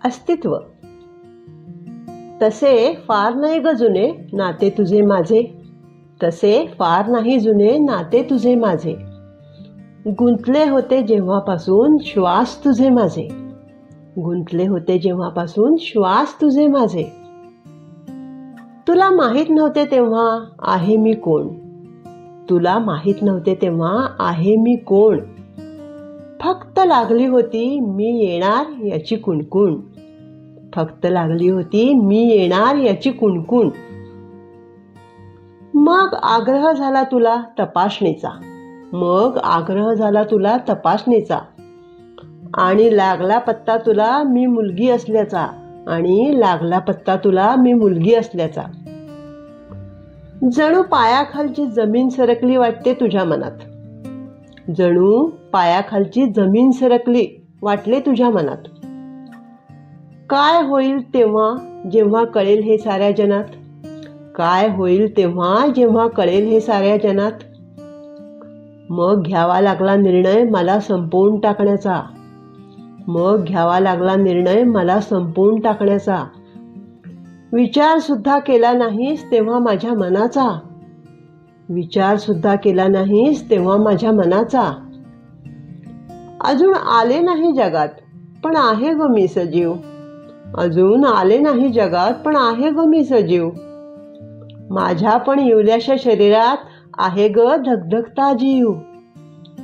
अस्तित्व. तसे फार नाही ग जुने नाते तुझे माझे, तसे फार नाही जुने नाते तुझे माझे. गुंतले होते जेव्हापासून श्वास तुझे माझे, गुंतले होते जेव्हापासून श्वास तुझे माझे. तुला माहित नव्हते तेव्हा आहे मी कोण, तुला माहित नव्हते तेव्हा आहे मी कोण. फक्त लागली होती मी येणार याची कुणकुण, फक्त लागली होती मी येणार याची कुणकुण. मग आग्रह झाला तुला तपासणीचा, मग आग्रह झाला तुला तपासणीचा. आणि लागला पत्ता तुला मी मुलगी असल्याचा, आणि लागला पत्ता तुला मी मुलगी असल्याचा. जणू पायाखालची जमीन सरकली वाटते तुझ्या मनात, जणू पायाखालची जमीन सरकली वाटले तुझ्या मनात. काय होईल तेव्हा जेव्हा कळेल हे साऱ्या जनात, काय होईल तेव्हा जेव्हा कळेल हे साऱ्या जनात. मग घ्यावा लागला निर्णय मला संपवून टाकण्याचा, मग घ्यावा लागला निर्णय मला संपवून टाकण्याचा. विचार सुद्धा केला नाहीस तेव्हा माझ्या मनाचा, विचार सुद्धा केला नाहीस तेव्हा माझ्या मनाचा. अजून आले नाही जगात पण आहे ग मी सजीव, अजून आले नाही जगात पण आहे ग मी सजीव. माझ्या पण इवल्याशा शरीरात आहे ग धगधगता जीव,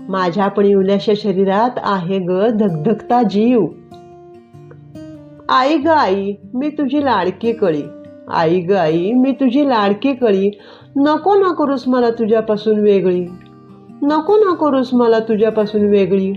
माझ्या पण इवल्याशा शरीरात आहे ग धगधगता जीव. आई ग आई मी तुझी लाडकी कळी, आई ग आई मी तुझी लाडकी कळी. नको ना करूस मला तुझ्यापासून वेगळी, नको ना करूस मला तुझ्यापासून वेगळी.